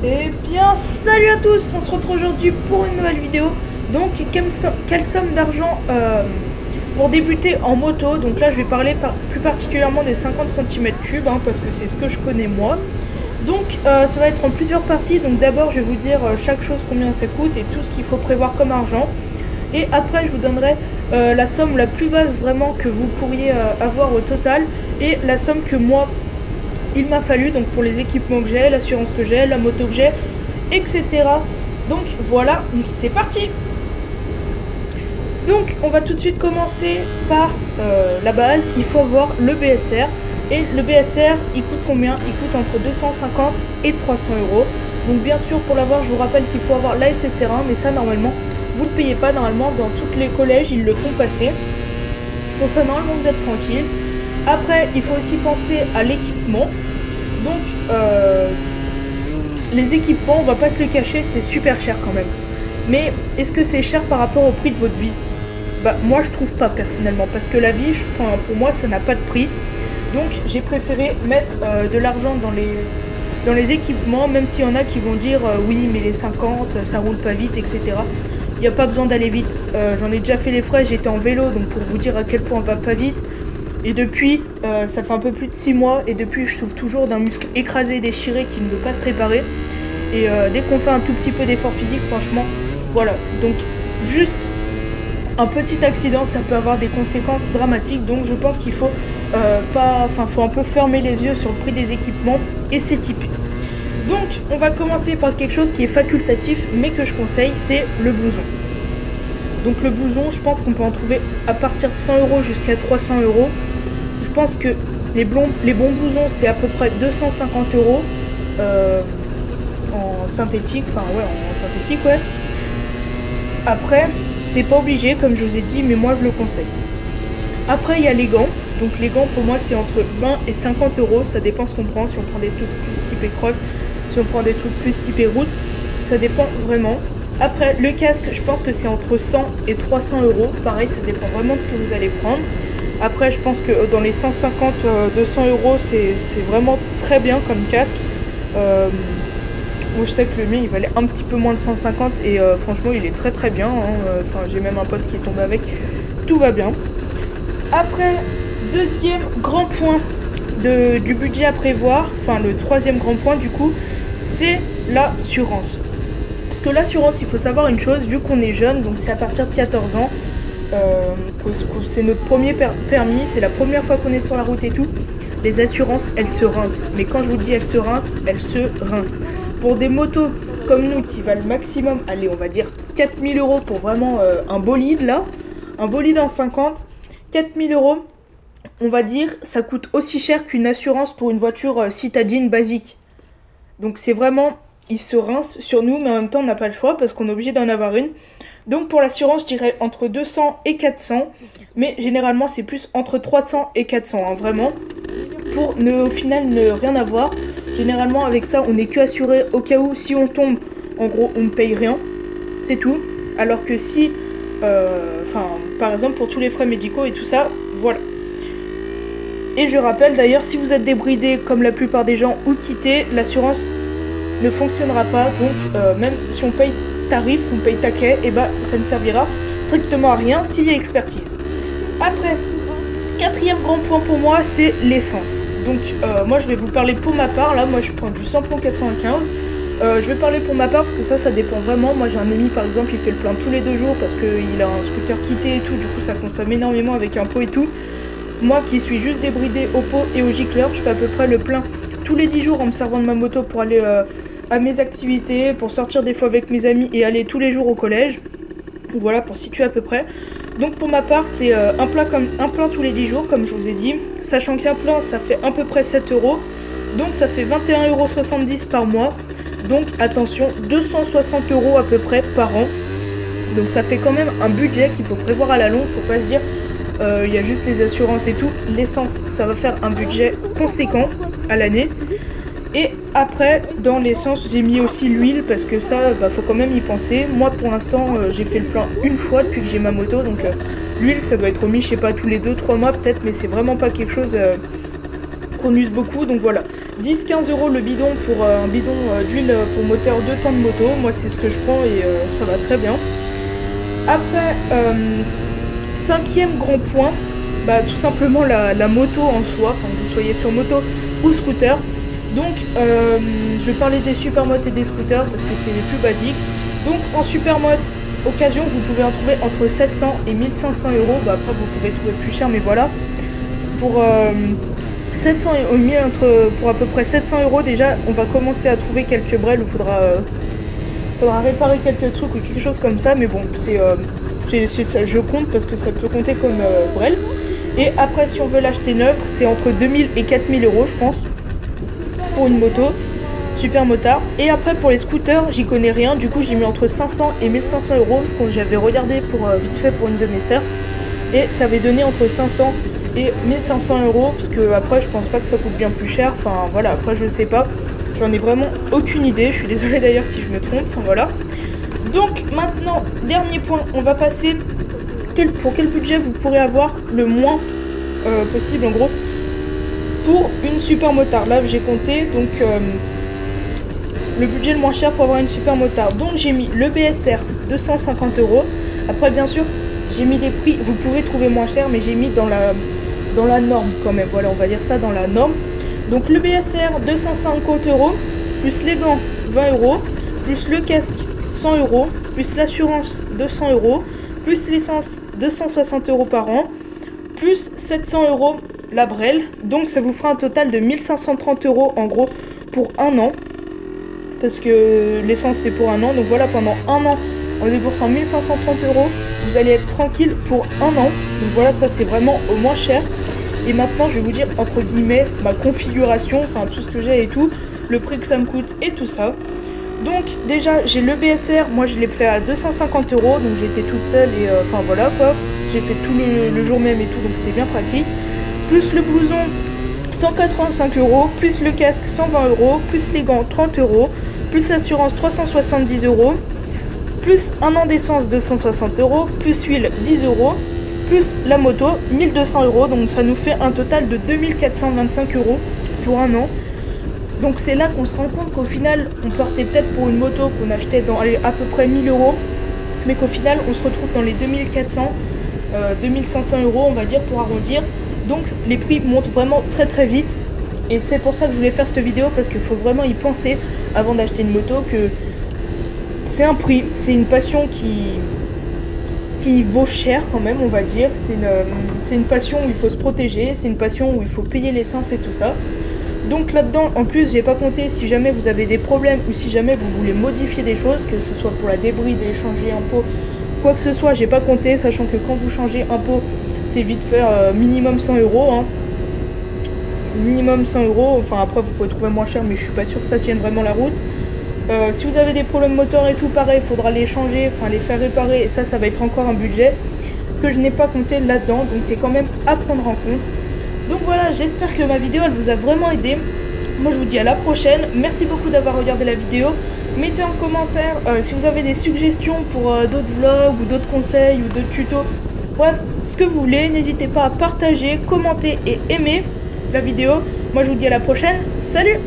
Eh bien, salut à tous, on se retrouve aujourd'hui pour une nouvelle vidéo. Donc, quelle somme d'argent pour débuter en moto. Donc là, je vais parler plus particulièrement des 50 cm3, parce que c'est ce que je connais moi. Donc, ça va être en plusieurs parties. Donc d'abord, je vais vous dire chaque chose, combien ça coûte et tout ce qu'il faut prévoir comme argent. Et après, je vous donnerai la somme la plus basse vraiment que vous pourriez avoir au total. Et la somme que moi, il m'a fallu, donc pour les équipements que j'ai, l'assurance que j'ai, la moto que j'ai, etc. Donc voilà, c'est parti. Donc on va tout de suite commencer par la base. Il faut avoir le BSR. Et le BSR, il coûte combien? Il coûte entre 250 et 300 euros. Donc bien sûr, pour l'avoir, je vous rappelle qu'il faut avoir la SSR1, mais ça normalement, vous ne le payez pas. Normalement, dans tous les collèges, ils le font passer. Pour ça, normalement, vous êtes tranquille. Après, il faut aussi penser à l'équipement. Donc, les équipements, on va pas se le cacher, c'est super cher quand même. Mais est-ce que c'est cher par rapport au prix de votre vie? Bah, moi, je trouve pas personnellement. Parce que la vie, pour moi, ça n'a pas de prix. Donc, j'ai préféré mettre de l'argent dans les équipements, même s'il y en a qui vont dire oui, mais les 50, ça roule pas vite, etc. Il n'y a pas besoin d'aller vite. J'en ai déjà fait les frais, j'étais en vélo, donc pour vous dire à quel point on va pas vite. Et depuis, ça fait un peu plus de 6 mois, et depuis je souffre toujours d'un muscle écrasé et déchiré qui ne veut pas se réparer. Et dès qu'on fait un tout petit peu d'effort physique, franchement, voilà. Donc juste un petit accident, ça peut avoir des conséquences dramatiques. Donc je pense qu'il faut faut un peu fermer les yeux sur le prix des équipements et s'équiper. Donc on va commencer par quelque chose qui est facultatif, mais que je conseille, c'est le blouson. Donc le blouson, je pense qu'on peut en trouver à partir de 100 euros jusqu'à 300 euros. Je pense que les bons blousons, c'est à peu près 250 euros en synthétique, en synthétique, ouais. Après, c'est pas obligé, comme je vous ai dit, mais moi je le conseille. Après, il y a les gants. Donc les gants, pour moi, c'est entre 20 et 50 euros. Ça dépend ce qu'on prend, si on prend des trucs plus typés cross, si on prend des trucs plus typés route. Ça dépend vraiment. Après, le casque, je pense que c'est entre 100 et 300 euros. Pareil, ça dépend vraiment de ce que vous allez prendre. Après, je pense que dans les 150, 200 euros, c'est vraiment très bien comme casque. Moi, je sais que le mien, il valait un petit peu moins de 150 et franchement, il est très très bien. J'ai même un pote qui est tombé avec. Tout va bien. Après, deuxième grand point du budget à prévoir, le troisième grand point du coup, c'est l'assurance. Parce que l'assurance, il faut savoir une chose, vu qu'on est jeune, donc c'est à partir de 14 ans, c'est notre premier permis, c'est la première fois qu'on est sur la route et tout, les assurances, elles se rincent. Mais quand je vous dis elles se rincent, Pour des motos comme nous qui valent maximum, allez, on va dire 4000 euros pour vraiment un bolide là, un bolide en 50, 4000 euros, on va dire, ça coûte aussi cher qu'une assurance pour une voiture citadine basique. Donc c'est vraiment... il se rince sur nous, mais en même temps on n'a pas le choix parce qu'on est obligé d'en avoir une. Donc pour l'assurance, je dirais entre 200 et 400, mais généralement c'est plus entre 300 et 400, vraiment. Pour au final ne rien avoir, généralement avec ça on n'est que assuré au cas où si on tombe, en gros on ne paye rien, c'est tout. Alors que si, par exemple pour tous les frais médicaux et tout ça, voilà. Et je rappelle d'ailleurs, si vous êtes débridé comme la plupart des gens ou quitté, l'assurance ne fonctionnera pas, donc même si on paye tarif, on paye taquet, et ça ne servira strictement à rien s'il y a expertise. Après, quatrième grand point pour moi, c'est l'essence. Donc moi je vais vous parler pour ma part, là moi je prends du samplon 95. Je vais parler pour ma part parce que ça dépend vraiment. Moi j'ai un ami par exemple, il fait le plein tous les 2 jours parce qu'il a un scooter quitté et tout, du coup ça consomme énormément avec un pot et tout. Moi qui suis juste débridé au pot et au gicleur, je fais à peu près le plein tous les 10 jours en me servant de ma moto pour aller à mes activités, pour sortir des fois avec mes amis et aller tous les jours au collège. Voilà, pour situer à peu près. Donc pour ma part, c'est un plein tous les 10 jours, comme je vous ai dit. Sachant qu'un plein, ça fait à peu près 7 euros. Donc ça fait 21,70 € par mois. Donc attention, 260 euros à peu près par an. Donc ça fait quand même un budget qu'il faut prévoir à la longue. Faut pas se dire, il y a juste les assurances et tout. L'essence, ça va faire un budget conséquent à l'année. Et après, dans l'essence, j'ai mis aussi l'huile parce que ça, faut quand même y penser. Moi, pour l'instant, j'ai fait le plein une fois depuis que j'ai ma moto. Donc l'huile, ça doit être remis, je sais pas, tous les 2-3 mois peut-être. Mais c'est vraiment pas quelque chose qu'on use beaucoup. Donc voilà. 10-15 € le bidon pour un bidon d'huile pour moteur 2 temps de moto. Moi c'est ce que je prends et ça va très bien. Après, 5e grand point, bah, tout simplement la moto en soi, enfin que vous soyez sur moto ou scooter. Donc je vais parler des supermotos et des scooters parce que c'est les plus basiques. Donc en supermoto occasion vous pouvez en trouver entre 700 et 1500 €. Bah, après vous pouvez trouver plus cher mais voilà. Pour 700 et 1000 pour à peu près 700 € déjà on va commencer à trouver quelques brels où faudra réparer quelques trucs ou quelque chose comme ça, mais bon je compte parce que ça peut compter comme brel. Et après si on veut l'acheter neuf c'est entre 2000 et 4000 € je pense pour une moto super motard. Et après pour les scooters j'y connais rien, du coup j'ai mis entre 500 et 1500 € parce que j'avais regardé pour vite fait pour une de mes sœurs et ça avait donné entre 500 et 1500 € parce que après je pense pas que ça coûte bien plus cher, enfin voilà, après je sais pas, j'en ai vraiment aucune idée, je suis désolée d'ailleurs si je me trompe, enfin voilà. Donc maintenant, dernier point, on va passer pour quel budget vous pourrez avoir le moins possible en gros pour une super motard. Là j'ai compté donc le budget le moins cher pour avoir une super motard. Donc j'ai mis le BSR 250 €. Après bien sûr j'ai mis des prix, vous pouvez trouver moins cher mais j'ai mis dans la norme quand même, voilà on va dire ça dans la norme. Donc le BSR 250 €, plus les gants 20 €, plus le casque 100 €, plus l'assurance 200 €, plus l'essence 260 € par an, plus 700 € la brelle. Donc ça vous fera un total de 1530 € en gros pour un an. Parce que l'essence c'est pour un an. Donc voilà, pendant un an, en déboursant 1530 €, vous allez être tranquille pour un an. Donc voilà, ça c'est vraiment au moins cher. Et maintenant je vais vous dire entre guillemets ma configuration, enfin tout ce que j'ai et tout, le prix que ça me coûte et tout ça. Donc déjà j'ai le BSR, moi je l'ai fait à 250 €, donc j'étais toute seule et enfin voilà quoi, j'ai fait tout le jour même et tout, donc c'était bien pratique. Plus le blouson 185 €, plus le casque 120 €, plus les gants 30 €, plus l'assurance 370 €, plus un an d'essence 260 €, plus huile 10 €, plus la moto 1200 €, donc ça nous fait un total de 2425 € pour un an. Donc c'est là qu'on se rend compte qu'au final on partait peut-être pour une moto qu'on achetait dans à peu près 1000 €, mais qu'au final on se retrouve dans les 2400, 2500 € on va dire pour arrondir. Donc les prix montent vraiment très très vite et c'est pour ça que je voulais faire cette vidéo parce qu'il faut vraiment y penser avant d'acheter une moto, que c'est un prix, c'est une passion qui vaut cher quand même on va dire, c'est une passion où il faut se protéger, c'est une passion où il faut payer l'essence et tout ça. Donc là-dedans, en plus, j'ai pas compté si jamais vous avez des problèmes ou si jamais vous voulez modifier des choses, que ce soit pour la débris, changer un pot, quoi que ce soit, j'ai pas compté, sachant que quand vous changez un pot, c'est vite fait minimum 100 €. Hein. Minimum 100 €, enfin après vous pouvez trouver moins cher, mais je suis pas sûre que ça tienne vraiment la route. Si vous avez des problèmes moteurs et tout, pareil, il faudra les changer, enfin les faire réparer, et ça va être encore un budget que je n'ai pas compté là-dedans, donc c'est quand même à prendre en compte. Donc voilà, j'espère que ma vidéo elle vous a vraiment aidé. Moi je vous dis à la prochaine, merci beaucoup d'avoir regardé la vidéo. Mettez en commentaire si vous avez des suggestions pour d'autres vlogs ou d'autres conseils ou d'autres tutos. Bref, ce que vous voulez, n'hésitez pas à partager, commenter et aimer la vidéo. Moi je vous dis à la prochaine, salut!